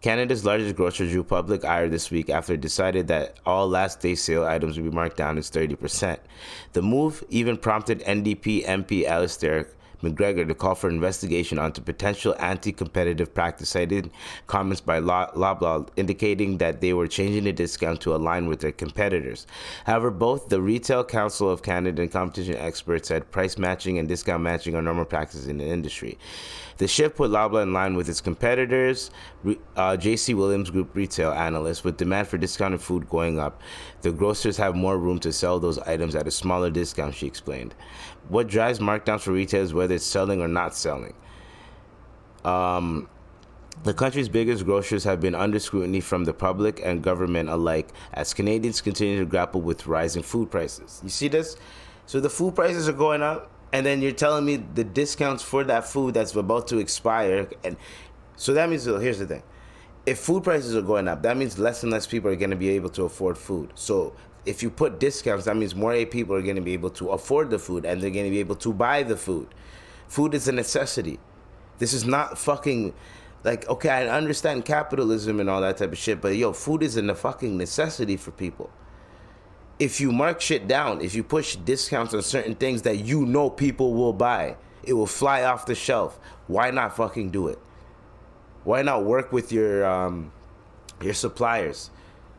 Canada's largest grocer drew public ire this week after it decided that all last day sale items would be marked down as 30%. The move even prompted NDP MP Alistair McGregor to call for investigation onto potential anti-competitive practice, cited comments by Loblaw indicating that they were changing the discount to align with their competitors. However, both the Retail Council of Canada and competition experts said price matching and discount matching are normal practices in the industry. The shift put Loblaw in line with its competitors, J.C. Williams Group retail analyst, with demand for discounted food going up. The grocers have more room to sell those items at a smaller discount, she explained. What drives markdowns for retailers, whether it's selling or not selling? The country's biggest grocers have been under scrutiny from the public and government alike as Canadians continue to grapple with rising food prices. You see this? So the food prices are going up, and then you're telling me the discounts for that food that's about to expire. And so that means, here's the thing. If food prices are going up, that means less and less people are going to be able to afford food. So if you put discounts, that means more people are going to be able to afford the food and they're going to be able to buy the food. Food is a necessity. This is not fucking, like, okay, I understand capitalism and all that type of shit, but food is a fucking necessity for people. If you mark shit down, if you push discounts on certain things that people will buy, it will fly off the shelf. Why not fucking do it? Why not work with your suppliers?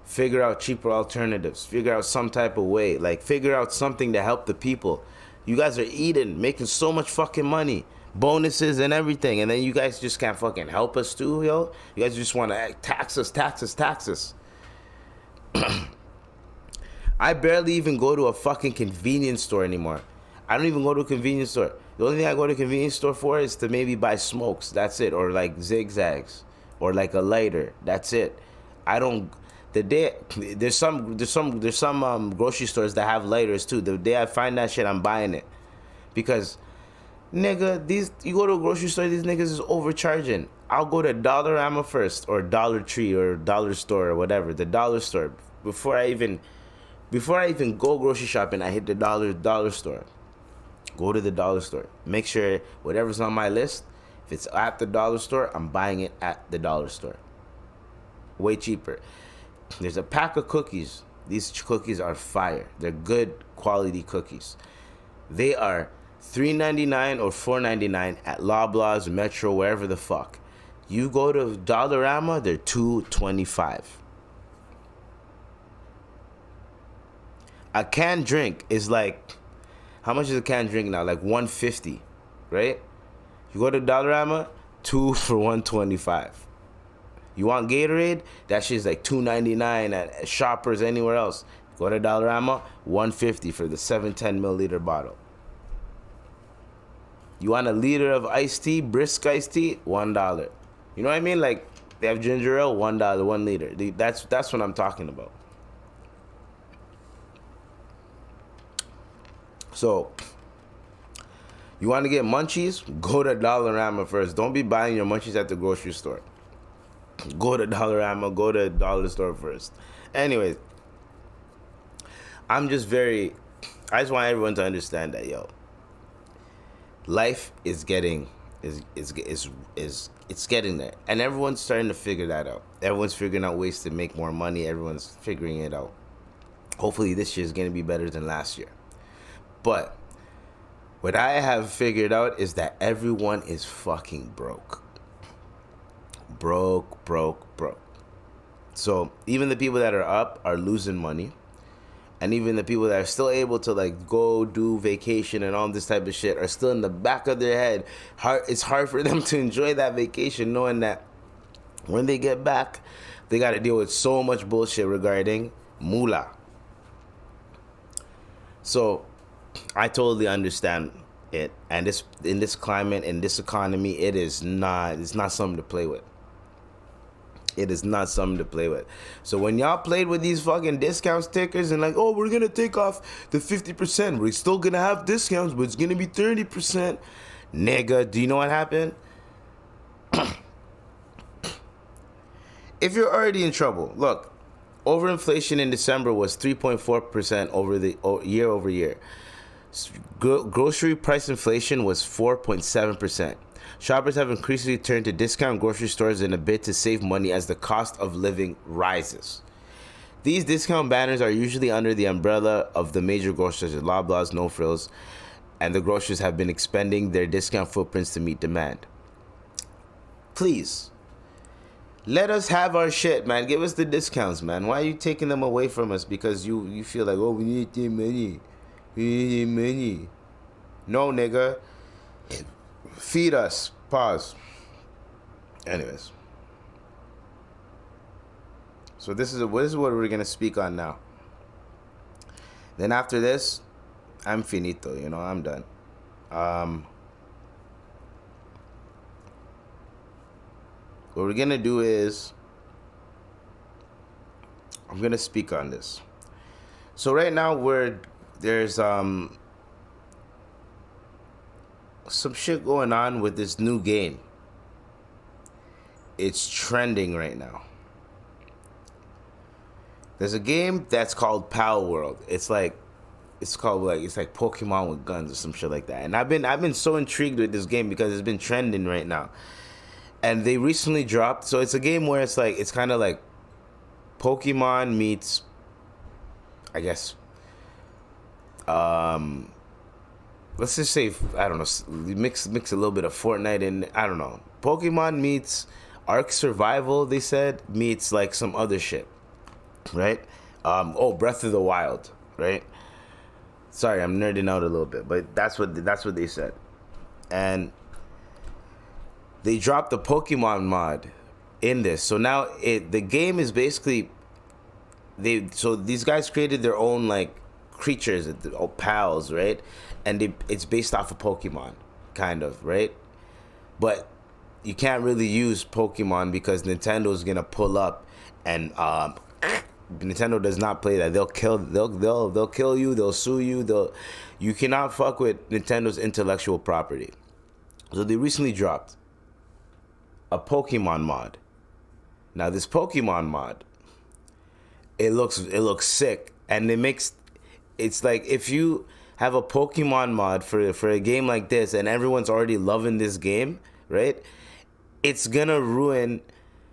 Figure out cheaper alternatives. Figure out some type of way. Like, figure out something to help the people. You guys are making so much fucking money. Bonuses and everything. And then you guys just can't fucking help us too, yo? You guys just want to tax us. I barely even go to a fucking convenience store anymore. I don't even go to a convenience store. The only thing I go to a convenience store for is to maybe buy smokes. That's it. Or like zigzags. Or like a lighter. That's it. I don't... There's some grocery stores that have lighters too. The day I find that shit, I'm buying it. Because, nigga, you go to a grocery store, these niggas is overcharging. I'll go to Dollarama first, or Dollar Tree, or Dollar Store, or whatever. The dollar store. Before I even go grocery shopping, I hit the dollar store. Go to the dollar store. Make sure whatever's on my list, if it's at the dollar store, I'm buying it at the dollar store. Way cheaper. There's a pack of cookies. These cookies are fire. They're good quality cookies. They are $3.99 or $4.99 at Loblaws, Metro, wherever the fuck. You go to Dollarama, they're $2.25. A canned drink is like, how much is a canned drink now? Like $1.50, right? You go to Dollarama, 2 for $1.25. You want Gatorade? That shit's like $2.99 at Shoppers, anywhere else. Go to Dollarama, $1.50 for the 710 milliliter bottle. You want a liter of iced tea, brisk iced tea? $1. You know what I mean? Like, they have ginger ale, $1, 1 liter. That's what I'm talking about. So, you want to get munchies? Go to Dollarama first. Don't be buying your munchies at the grocery store. Go to Dollarama, go to dollar store first. Anyways, I just want everyone to understand that, yo, life is getting it's getting there, and everyone's starting to figure that out. Everyone's figuring out ways to make more money. Everyone's figuring it out. Hopefully this year is going to be better than last year. But what I have figured out is that everyone is fucking broke. Broke. So even the people that are up are losing money. And even the people that are still able to like go do vacation and all this type of shit are still in the back of their head. It's hard for them to enjoy that vacation knowing that when they get back, they got to deal with so much bullshit regarding moolah. So I totally understand it. And in this climate, in this economy, it's not something to play with. It is not something to play with. So when y'all played with these fucking discount stickers and like, oh, we're going to take off the 50%. We're still going to have discounts, but it's going to be 30%. Nigga, do you know what happened? If you're already in trouble, look, overinflation in December was 3.4% year over year. Grocery price inflation was 4.7%. Shoppers have increasingly turned to discount grocery stores in a bid to save money as the cost of living rises. These discount banners are usually under the umbrella of the major grocers, Loblaws, No Frills, and the grocers have been expanding their discount footprints to meet demand. Please, let us have our shit, man. Give us the discounts, man. Why are you taking them away from us because you feel like, oh, we need the money. We need money. No, nigga. Feed us. Pause. Anyways. So this is what we're going to speak on now. Then after this, I'm finito, I'm done. What we're going to do is I'm going to speak on this. So right now there's some shit going on with this new game. It's trending right now. There's a game that's called Pal World. It's like Pokemon with guns or some shit like that. And I've been so intrigued with this game because it's been trending right now. And they recently dropped, so it's a game where it's kind of like Pokemon meets, I guess, let's just say, I don't know, mix a little bit of Fortnite in, I don't know. Pokemon meets Ark Survival, they said, meets like some other shit, right? Breath of the Wild, right? Sorry, I'm nerding out a little bit, but that's what they said. And they dropped the Pokemon mod in this. So now the game is basically, these guys created their own like creatures, pals, right? And it's based off of Pokemon, kind of, right? But you can't really use Pokemon because Nintendo's gonna pull up, and Nintendo does not play that. They'll kill you. They'll sue you. You cannot fuck with Nintendo's intellectual property. So they recently dropped a Pokemon mod. Now this Pokemon mod, it looks sick, and it's like, if you have a Pokemon mod for a game like this, and everyone's already loving this game, right? It's gonna ruin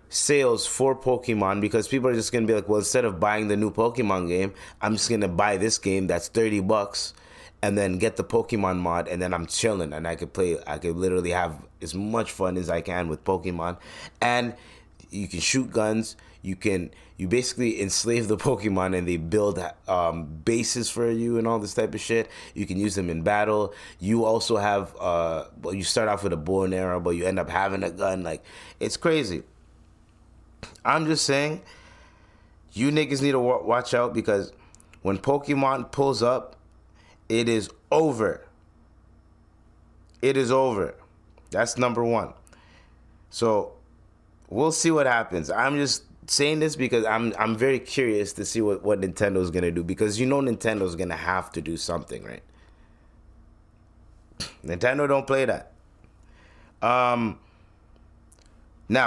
sales for Pokemon because people are just gonna be like, well, instead of buying the new Pokemon game, I'm just gonna buy this game that's $30 and then get the Pokemon mod, and then I'm chilling and I could literally have as much fun as I can with Pokemon. And you can shoot guns, you basically enslave the Pokemon and they build bases for you and all this type of shit. You can use them in battle. You also have you start off with a bow and arrow, but you end up having a gun. Like, it's crazy. I'm just saying, you niggas need to watch out, because when Pokemon pulls up, it is over. It is over. That's number one. So we'll see what happens. I'm just saying this because I'm very curious to see what Nintendo's gonna do, because Nintendo's gonna have to do something, right? Nintendo don't play that. Now,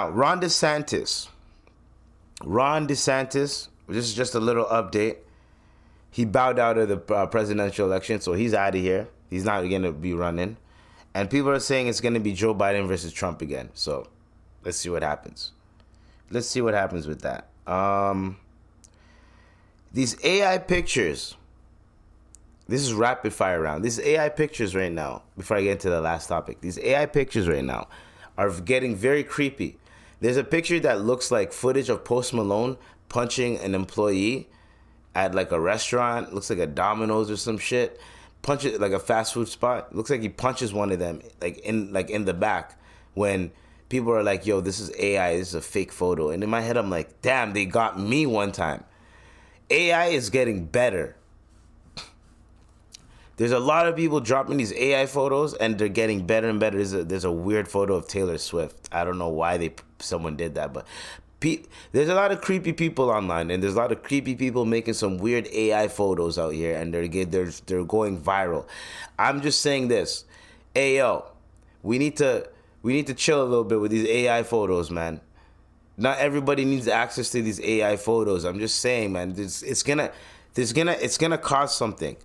Ron DeSantis, this is just a little update. He bowed out of the presidential election, so he's out of here. He's not going to be running. And people are saying it's going to be Joe Biden versus Trump again. So let's see what happens. Let's see what happens with that. These AI pictures. This is rapid fire round. These AI pictures right now, before I get into the last topic, these AI pictures right now are getting very creepy. There's a picture that looks like footage of Post Malone punching an employee at like a restaurant. Looks like a Domino's or some shit. Punch it like a fast food spot. Looks like he punches one of them like in the back, when people are like, yo, this is AI, this is a fake photo. And in my head I'm like, damn, they got me one time. AI is getting better. There's a lot of people dropping these AI photos, and they're getting better and better. There's a weird photo of Taylor Swift. I don't know why someone did that, but there's a lot of creepy people online, and there's a lot of creepy people making some weird AI photos out here, and they're going viral. I'm just saying this, yo, we need to chill a little bit with these AI photos, man. Not everybody needs access to these AI photos. I'm just saying, man, it's gonna cause something.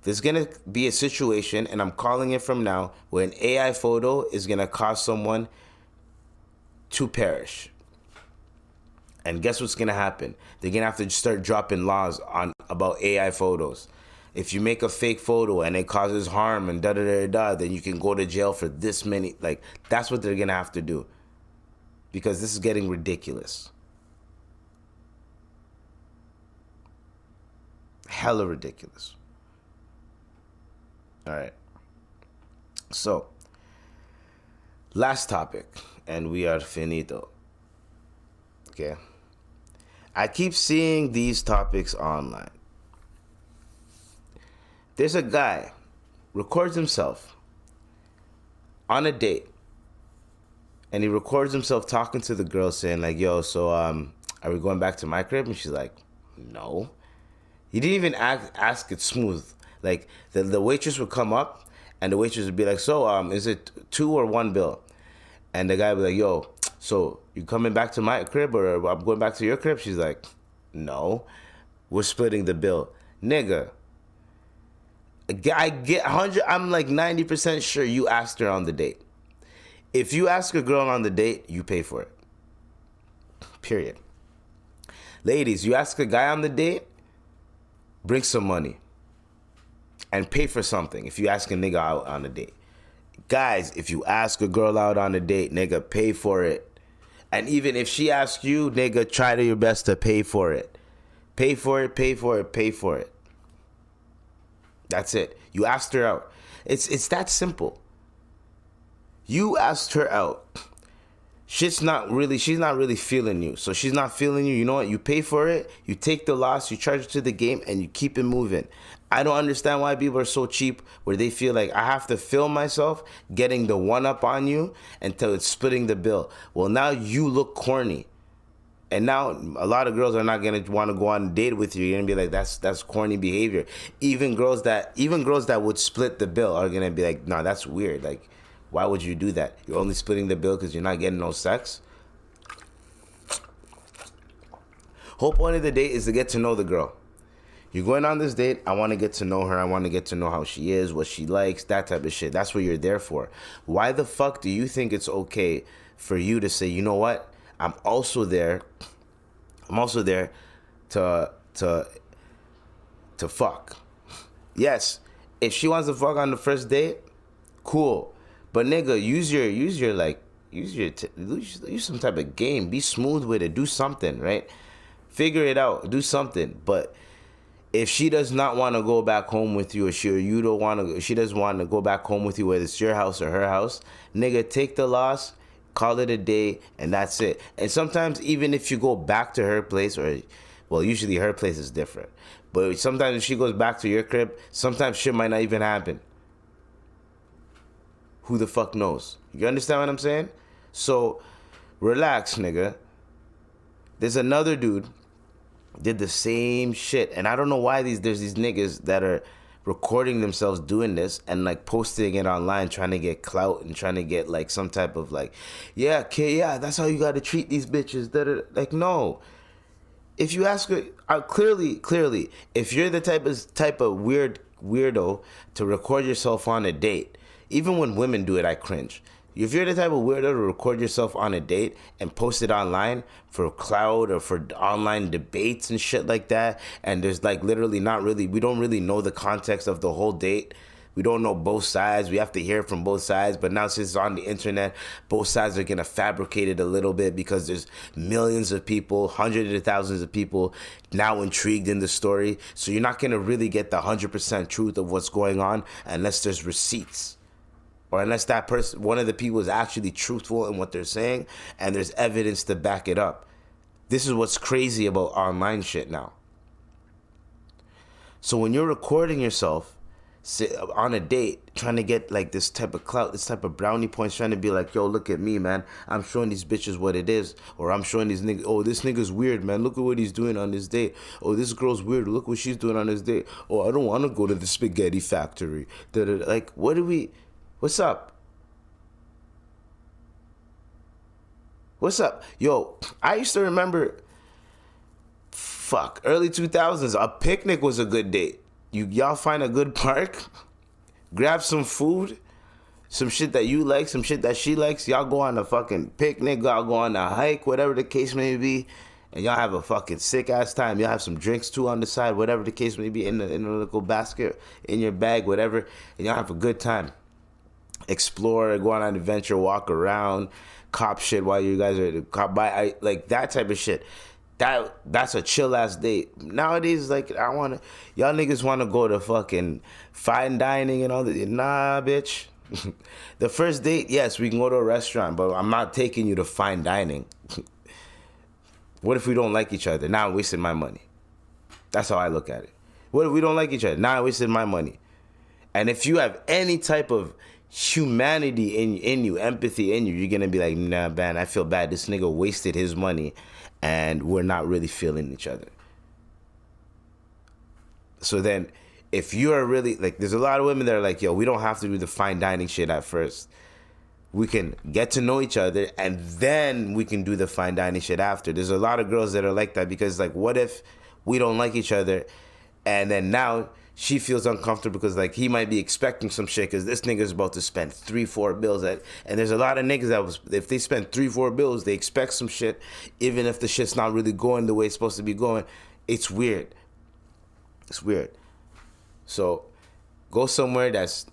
There's going to be a situation, and I'm calling it from now, where an AI photo is going to cause someone to perish. And guess what's going to happen? They're going to have to start dropping laws about AI photos. If you make a fake photo and it causes harm and da-da-da-da, then you can go to jail for this many. Like, that's what they're going to have to do. Because this is getting ridiculous. Hella ridiculous. All right. So, last topic, and we are finito. Okay. I keep seeing these topics online. There's a guy records himself on a date, and he records himself talking to the girl saying like, yo, so are we going back to my crib? And she's like, no. He didn't even ask it smooth. Like, the waitress would come up, and the waitress would be like, so, is it 2 or 1 bill? And the guy would be like, yo, so you coming back to my crib, or I'm going back to your crib? She's like, no, we're splitting the bill. Nigga, I get 100, I'm like 90% sure you asked her on the date. If you ask a girl on the date, you pay for it. Period. Ladies, you ask a guy on the date, bring some money. And pay for something if you ask a nigga out on a date. Guys, if you ask a girl out on a date, nigga, pay for it. And even if she asks you, nigga, try to your best to pay for it. Pay for it, pay for it, pay for it. That's it. You asked her out. It's that simple. You asked her out. She's not really feeling you. So she's not feeling you. You know what? You pay for it. You take the loss. You charge it to the game, and you keep it moving. I don't understand why people are so cheap, where they feel like I have to film myself getting the one up on you until it's splitting the bill. Well, now you look corny. And now a lot of girls are not gonna want to go on a date with you. You're gonna be like, that's corny behavior. Even girls that would split the bill are gonna be like, no, that's weird. Like, why would you do that? You're only splitting the bill because you're not getting no sex? Whole point of the date is to get to know the girl. You're going on this date. I want to get to know her. I want to get to know how she is, what she likes, that type of shit. That's what you're there for. Why the fuck do you think it's okay for you to say, you know what? I'm also there to fuck. Yes, if she wants to fuck on the first date, cool. But nigga, use some type of game. Be smooth with it. Do something, right? Figure it out. Do something. But if she does not want to go back home with you, or she doesn't want to go back home with you, whether it's your house or her house, nigga, take the loss, call it a day, and that's it. And sometimes even if you go back to her place, usually her place is different. But sometimes if she goes back to your crib, sometimes shit might not even happen. Who the fuck knows? You understand what I'm saying? So, relax, nigga. There's another dude did the same shit, and I don't know why there's these niggas that are recording themselves doing this and like posting it online, trying to get clout and trying to get like some type of like, yeah, that's how you got to treat these bitches. Like, no. If you ask her, clearly, if you're the type of weirdo to record yourself on a date, even when women do it, I cringe. If you're the type of weirdo to record yourself on a date and post it online for clout or for online debates and shit like that, and there's like literally we don't really know the context of the whole date. We don't know both sides. We have to hear from both sides. But now since it's on the internet, both sides are going to fabricate it a little bit because there's millions of people, hundreds of thousands of people now intrigued in the story. So you're not going to really get the 100% truth of what's going on unless there's receipts. Or unless that person, one of the people is actually truthful in what they're saying and there's evidence to back it up. This is what's crazy about online shit now. So when you're recording yourself on a date, trying to get like this type of clout, this type of brownie points, trying to be like, yo, look at me, man. I'm showing these bitches what it is. Or I'm showing these niggas, oh, this nigga's weird, man. Look at what he's doing on this date. Oh, this girl's weird. Look what she's doing on this date. Oh, I don't want to go to the spaghetti factory. Like, what's up? What's up? Yo, I used to remember, early 2000s, a picnic was a good date. Y'all find a good park, grab some food, some shit that you like, some shit that she likes. Y'all go on a fucking picnic, y'all go on a hike, whatever the case may be, and y'all have a fucking sick ass time. Y'all have some drinks too on the side, whatever the case may be, in a little basket, in your bag, whatever, and y'all have a good time. Explore, go on an adventure, walk around, cop shit while you guys are like that type of shit. That's a chill ass date. Nowadays, like, y'all niggas wanna go to fucking fine dining and all that. Nah, bitch. The first date, yes, we can go to a restaurant, but I'm not taking you to fine dining. What if we don't like each other? Now I'm wasting my money. That's how I look at it. What if we don't like each other? Now I wasted my money. And if you have any type of humanity in you, empathy in you, you're gonna be like, nah, man, I feel bad. This nigga wasted his money and we're not really feeling each other. So then, if you are really, like, there's a lot of women that are like, yo, we don't have to do the fine dining shit at first. We can get to know each other and then we can do the fine dining shit after. There's a lot of girls that are like that because, like, what if we don't like each other and then now she feels uncomfortable because, like, he might be expecting some shit because this nigga's about to spend 3-4 bills. And there's a lot of niggas that if they spend 3-4 bills, they expect some shit, even if the shit's not really going the way it's supposed to be going. It's weird. It's weird. So go somewhere that's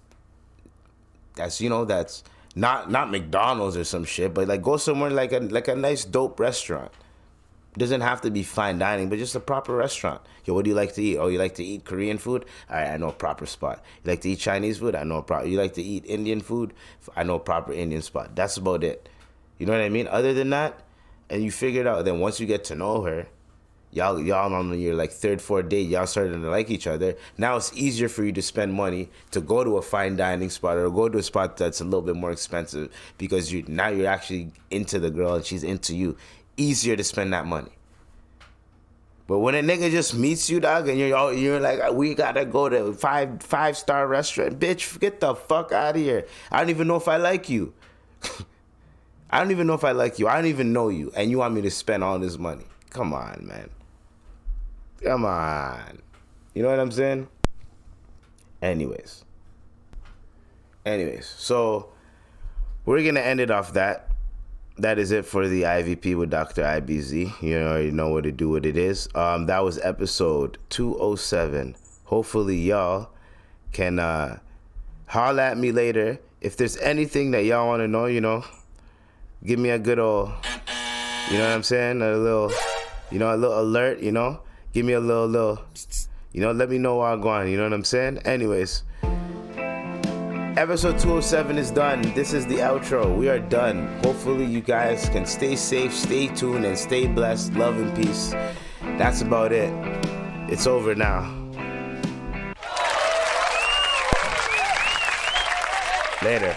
not McDonald's or some shit, but like go somewhere like a nice dope restaurant. It doesn't have to be fine dining, but just a proper restaurant. Yo, what do you like to eat? Oh, you like to eat Korean food? All right, I know a proper spot. You like to eat Chinese food? I know a proper. You like to eat Indian food? I know a proper Indian spot. That's about it. You know what I mean? Other than that, and you figure it out. Then once you get to know her, y'all on your like 3rd, 4th date, y'all starting to like each other. Now it's easier for you to spend money to go to a fine dining spot or go to a spot that's a little bit more expensive because you're actually into the girl and she's into you. Easier to spend that money. But when a nigga just meets you, dog, and you're like, we gotta go to five-star restaurant, bitch, get the fuck out of here. I don't even know if I like you. I don't even know if I like you. I don't even know you, and you want me to spend all this money? Come on, man. Come on. You know what I'm saying? Anyways, so we're going to end it off that. That is it for the IVP with Dr. IBZ. You already know what to do, what it is. That was episode 207. Hopefully y'all can holler at me later. If there's anything that y'all want to know, you know, give me a good old, you know what I'm saying? A little alert, you know? Give me a little, you know, let me know where I'm going, you know what I'm saying? Anyways, episode 207 is done. This is the outro. We are done. Hopefully you guys can stay safe, stay tuned, and stay blessed. Love and peace. That's about it. It's over now. Later.